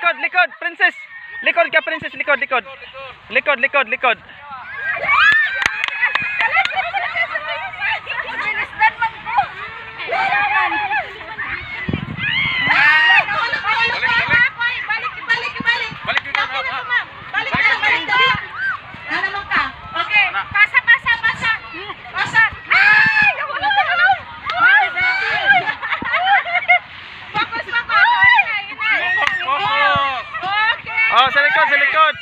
likod, likod, princess. Likod ka, princess, likod, likod. Likod, likod, likod. Oh, sa likod, sa likod.